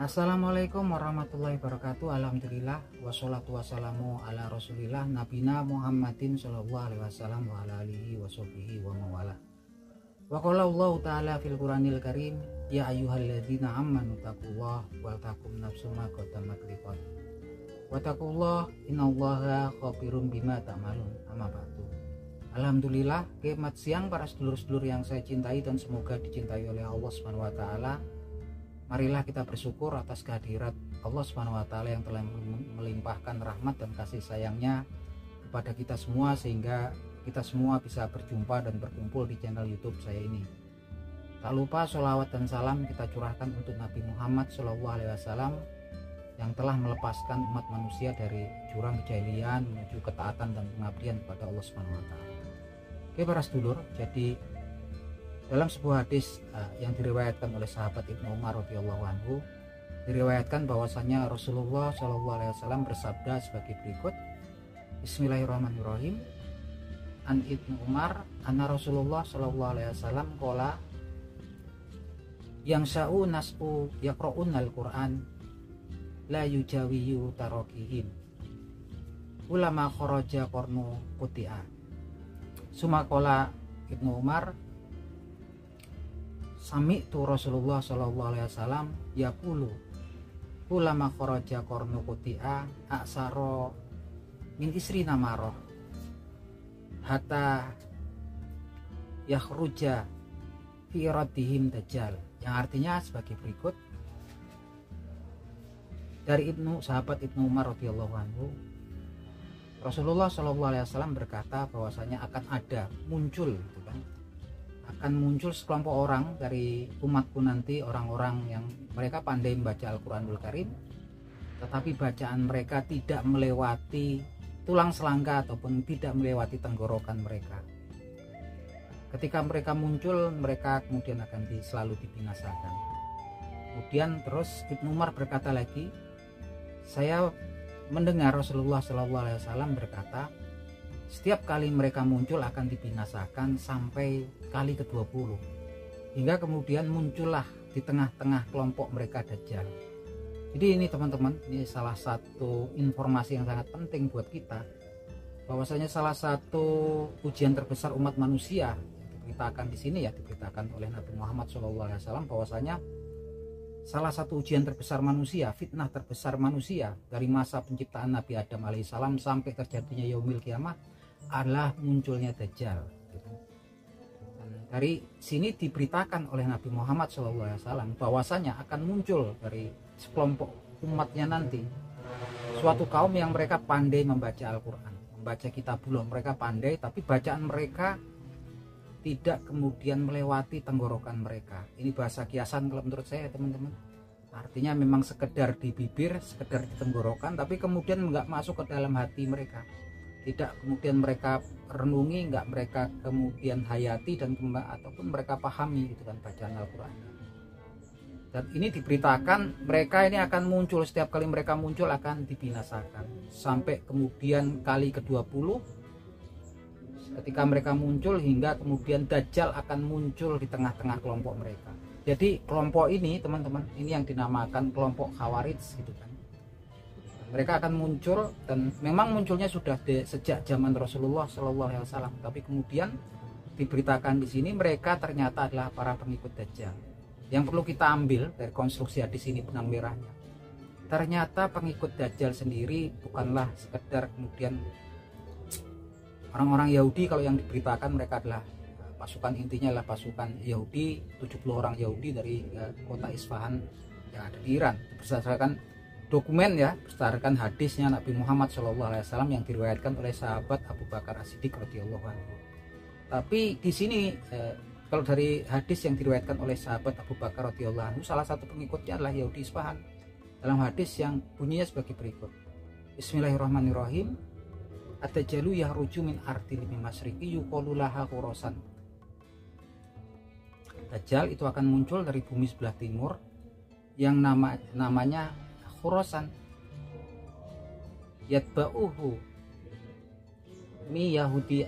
Assalamualaikum warahmatullahi wabarakatuh. Alhamdulillah wassalatu wassalamu ala rasulillah nabina Muhammadin sallallahu alaihi wasallam wa ala alihi wa sahbihi wa mawala. Wa qala Allah ta'ala fil Qur'anil Karim, ya ayyuhalladzina amanu taqullaha wal takum nafsum ma qaddamat liqad. Wa taqullaha innallaha khabirum bima ta'malun. Amma ba'du. Alhamdulillah, selamat siang para sedulur-sedulur yang saya cintai dan semoga dicintai oleh Allah Subhanahu wa taala. Marilah kita bersyukur atas kehadirat Allah Subhanahu wa taala yang telah melimpahkan rahmat dan kasih sayangnya kepada kita semua sehingga kita semua bisa berjumpa dan berkumpul di channel YouTube saya ini. Tak lupa sholawat dan salam kita curahkan untuk Nabi Muhammad SAW yang telah melepaskan umat manusia dari jurang kejahilian menuju ketaatan dan pengabdian kepada Allah Subhanahu wa taala. Oke para sedulur, jadi dalam sebuah hadis yang diriwayatkan oleh sahabat Ibnu Umar radhiyallahu anhu, diriwayatkan bahwasanya Rasulullah SAW bersabda sebagai berikut. Bismillahirrahmanirrahim. An Ibnu Umar anna Rasulullah SAW qala yang sya'u nas'u yaqra'unal Qur'an la yujawiyu tarakihim ulama kharaja qarnu quti'a. Sumakola Ibnu Umar sami tu Rasulullah SAW yaqulu ulama kharaja qarnu quti'a aksaro min isrina maroh hatta yakhruja fi iradihim dajjal, yang artinya sebagai berikut. Dari sahabat Ibnu Umar radhiyallahu anhu, Rasulullah SAW berkata bahwasanya akan ada muncul gitu kan, akan muncul sekelompok orang dari umatku nanti, orang-orang yang mereka pandai membaca Al-Quranul Karim, tetapi bacaan mereka tidak melewati tulang selangka ataupun tidak melewati tenggorokan mereka. Ketika mereka muncul, mereka kemudian akan selalu dibinasakan. Kemudian terus Ibnu Umar berkata lagi, saya mendengar Rasulullah SAW berkata, setiap kali mereka muncul akan dibinasakan sampai kali ke-20, hingga kemudian muncullah di tengah-tengah kelompok mereka Dajjal. Jadi ini teman-teman, ini salah satu informasi yang sangat penting buat kita, bahwasanya salah satu ujian terbesar umat manusia diberitakan di sini ya, diberitakan oleh Nabi Muhammad SAW bahwasanya salah satu ujian terbesar manusia, fitnah terbesar manusia dari masa penciptaan Nabi Adam alaihissalam sampai terjadinya yaumil kiamah adalah munculnya Dajjal. Dari sini diberitakan oleh Nabi Muhammad SAW bahwasanya akan muncul dari sekelompok umatnya nanti suatu kaum yang mereka pandai membaca Al-Quran, membaca kitabullah, mereka pandai, tapi bacaan mereka tidak kemudian melewati tenggorokan mereka. Ini bahasa kiasan kalau menurut saya teman-teman, artinya memang sekedar di bibir, sekedar di tenggorokan, tapi kemudian nggak masuk ke dalam hati mereka, tidak kemudian mereka renungi, nggak mereka kemudian hayati dan ataupun mereka pahami gitu kan bacaan Al-Quran. Dan ini diberitakan mereka ini akan muncul, setiap kali mereka muncul akan dibinasakan sampai kemudian kali ke-20 ketika mereka muncul, hingga kemudian Dajjal akan muncul di tengah-tengah kelompok mereka. Jadi kelompok ini teman-teman, ini yang dinamakan kelompok Khawarij gitu kan. Mereka akan muncul dan memang munculnya sudah sejak zaman Rasulullah SAW, tapi kemudian diberitakan di sini mereka ternyata adalah para pengikut Dajjal. Yang perlu kita ambil dari konstruksi hadis ini benang merahnya, ternyata pengikut Dajjal sendiri bukanlah sekedar kemudian orang-orang Yahudi. Kalau yang diberitakan mereka adalah pasukan, intinya adalah pasukan Yahudi, 70 orang Yahudi dari kota Isfahan yang ada di Iran, berdasarkan dokumen ya, berdasarkan hadisnya Nabi Muhammad SAW yang diriwayatkan oleh sahabat Abu Bakar As-Siddiq radhiyallahu anhu. Tapi di sini kalau dari hadis yang diriwayatkan oleh sahabat Abu Bakar radhiyallahu anhu, salah satu pengikutnya adalah Yahudi Isfahan. Dalam hadis yang bunyinya sebagai berikut. Bismillahirrahmanirrahim. At-tajalu yahruju min ardil masyriki yuqalu laha Khurasan. Dajjal itu akan muncul dari bumi sebelah timur yang namanya Khurasan. Yatba'uhu mi Yahudi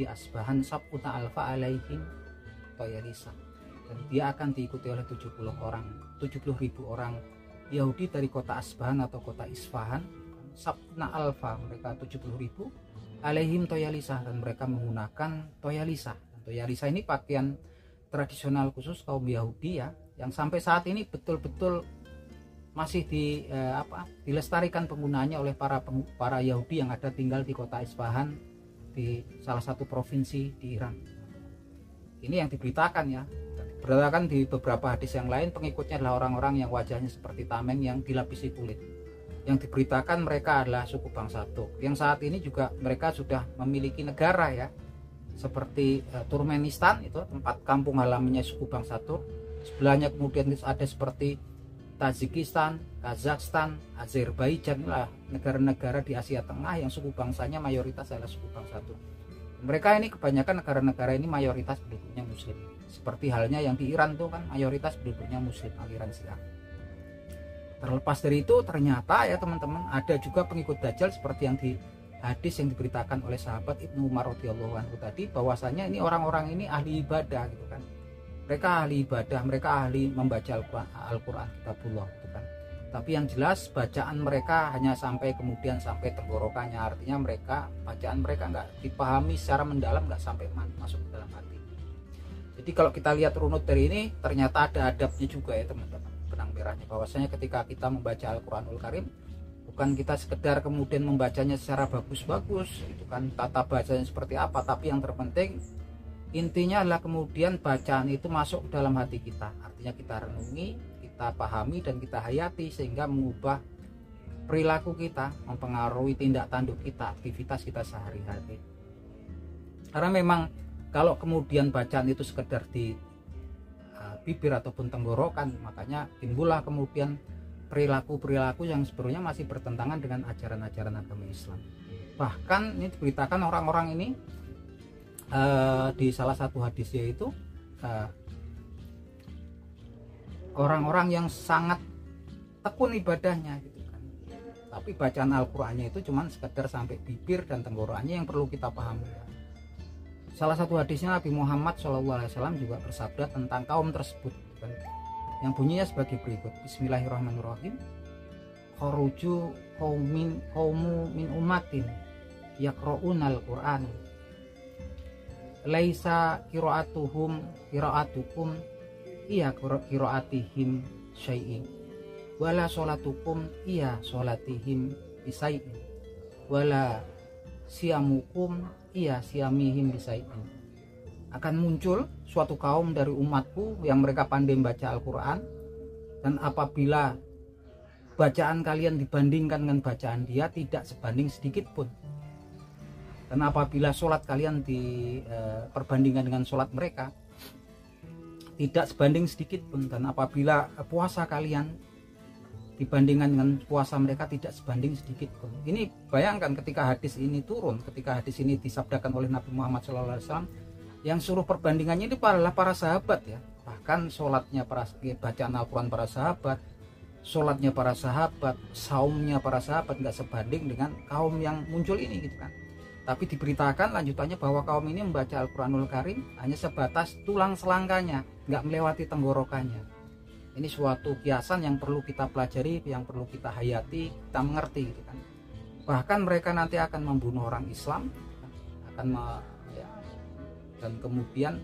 Asbahan sab'una alfa alaihim tayarisa. dan dia akan diikuti oleh 70.000 orang Yahudi dari kota Asbahan atau kota Isfahan. Sabna alfa, mereka 70.000, alaihim toyalisah, dan mereka menggunakan toyalisah. Toyalisah ini pakaian tradisional khusus kaum Yahudi ya, yang sampai saat ini betul-betul masih dilestarikan penggunaannya oleh para Yahudi yang ada tinggal di kota Isfahan, di salah satu provinsi di Iran. Ini yang diberitakan ya. Diberitakan di beberapa hadis yang lain, pengikutnya adalah orang-orang yang wajahnya seperti tameng yang dilapisi kulit. Yang diberitakan mereka adalah suku bangsa Turk, yang saat ini juga mereka sudah memiliki negara ya, seperti Turkmenistan, itu tempat kampung halamannya suku bangsa Turk. Sebelahnya kemudian ada seperti Tajikistan, Kazakhstan, Azerbaijan, lah negara-negara di Asia Tengah yang suku bangsanya mayoritas adalah suku bangsa Turk. Mereka ini kebanyakan negara-negara ini mayoritas penduduknya muslim. Seperti halnya yang di Iran tuh kan mayoritas penduduknya muslim, aliran Syiah. Terlepas dari itu, ternyata ya teman-teman, ada juga pengikut Dajjal seperti yang di hadis yang diberitakan oleh sahabat Ibnu Umar radhiyallahu anhu tadi, bahwasanya ini orang-orang ini ahli ibadah gitu kan. Mereka ahli ibadah, mereka ahli membaca Al-Quran, kitabullah gitu kan. Tapi yang jelas bacaan mereka hanya sampai tenggorokannya, artinya bacaan mereka nggak dipahami secara mendalam, nggak sampai masuk ke dalam hati. Jadi kalau kita lihat runut dari ini, ternyata ada adabnya juga ya teman-teman, benang merahnya, bahwasanya ketika kita membaca Al-Quranul Karim, bukan kita sekedar kemudian membacanya secara bagus-bagus, itu kan tata bacanya seperti apa, tapi yang terpenting intinya adalah kemudian bacaan itu masuk ke dalam hati kita, artinya kita renungi, kita pahami, dan kita hayati, sehingga mengubah perilaku kita, mempengaruhi tindak tanduk kita, aktivitas kita sehari-hari. Karena memang kalau kemudian bacaan itu sekedar di bibir ataupun tenggorokan, makanya timbullah kemudian perilaku-perilaku yang sebenarnya masih bertentangan dengan ajaran-ajaran agama Islam. Bahkan ini diberitakan orang-orang ini di salah satu hadisnya itu orang-orang yang sangat tekun ibadahnya gitu kan, tapi bacaan Al-Qur'annya itu cuman sekedar sampai bibir dan tenggorokannya yang perlu kita pahami. Salah satu hadisnya Nabi Muhammad SAW juga bersabda tentang kaum tersebut gitu kan, yang bunyinya sebagai berikut: Bismillahirrahmanirrahim, kharuju qaumu min ummatin yaqra'unal Qur'an laisa qira'atukum iya qira'atihim syai'in wala sholatukum iya sholatihim bisai'in wala siamukum iya siamihim bisai'in. Akan muncul suatu kaum dari umatku yang mereka pandai membaca Al-Quran, dan apabila bacaan kalian dibandingkan dengan bacaan dia, tidak sebanding sedikit pun. Dan apabila sholat kalian diperbandingkan dengan sholat mereka, tidak sebanding sedikit pun. Dan apabila puasa kalian dibandingkan dengan puasa mereka, tidak sebanding sedikit pun. Ini bayangkan ketika hadis ini turun, ketika hadis ini disabdakan oleh Nabi Muhammad SAW, yang suruh perbandingannya itu adalah para sahabat ya. Bahkan sholatnya bacaan Al-Quran para sahabat, sholatnya para sahabat, saumnya para sahabat nggak sebanding dengan kaum yang muncul ini gitu kan. Tapi diberitakan lanjutannya bahwa kaum ini membaca Al-Quranul Karim hanya sebatas tulang selangkanya, nggak melewati tenggorokannya. Ini suatu kiasan yang perlu kita pelajari, yang perlu kita hayati, kita mengerti gitu kan. Bahkan mereka nanti akan membunuh orang Islam, dan kemudian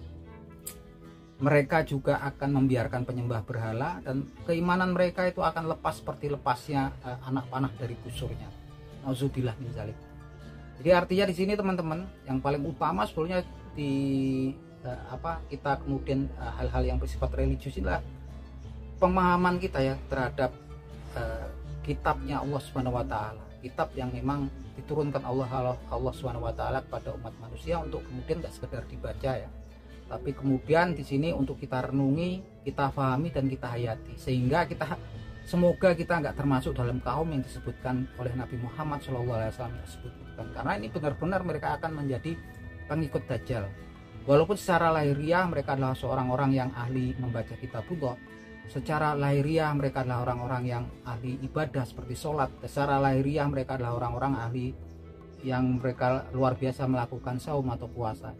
mereka juga akan membiarkan penyembah berhala, dan keimanan mereka itu akan lepas seperti lepasnya anak panah dari busurnya. Nauzubillah min dzalik. Jadi artinya di sini teman-teman, yang paling utama sebetulnya kita kemudian hal-hal yang bersifat religius inilah pemahaman kita ya terhadap kitabnya Allah Subhanahu wa taala. Kitab yang memang diturunkan Allah Subhanahu wa taala kepada umat manusia untuk kemudian tidak sekedar dibaca ya. Tapi kemudian di sini untuk kita renungi, kita pahami, dan kita hayati, sehingga semoga kita nggak termasuk dalam kaum yang disebutkan oleh Nabi Muhammad SAW tersebut. Karena ini benar-benar mereka akan menjadi pengikut Dajjal. Walaupun secara lahiriah mereka adalah seorang orang yang ahli membaca kitabullah, secara lahiriah mereka adalah orang-orang yang ahli ibadah seperti sholat, secara lahiriah mereka adalah orang-orang ahli yang mereka luar biasa melakukan saum atau puasa.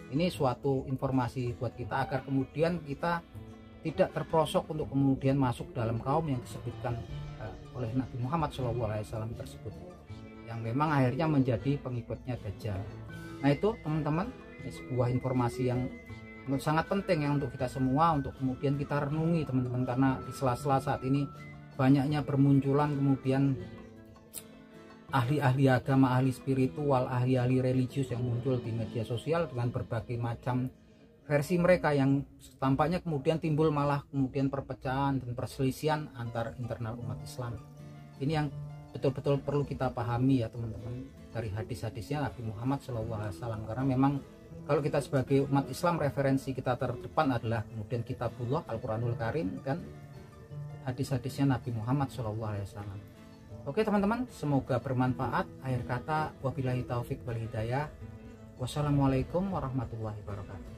Ini suatu informasi buat kita agar kemudian kita tidak terprosok untuk kemudian masuk dalam kaum yang disebutkan oleh Nabi Muhammad SAW tersebut, yang memang akhirnya menjadi pengikutnya Dajjal. Nah itu teman-teman, sebuah informasi yang sangat penting yang untuk kita semua, untuk kemudian kita renungi teman-teman, karena di sela-sela saat ini banyaknya bermunculan kemudian ahli-ahli agama, ahli spiritual, ahli-ahli religius yang muncul di media sosial dengan berbagai macam versi mereka, yang tampaknya kemudian timbul malah kemudian perpecahan dan perselisihan antar internal umat Islam. Ini yang betul-betul perlu kita pahami ya teman-teman, dari hadis-hadisnya Nabi Muhammad SAW, karena memang kalau kita sebagai umat Islam, referensi kita terdepan adalah kemudian kitabullah Al-Quranul Karim dan hadis-hadisnya Nabi Muhammad SAW. Oke teman-teman, semoga bermanfaat. Akhir kata, wabillahi taufik wal hidayah. Wassalamualaikum warahmatullahi wabarakatuh.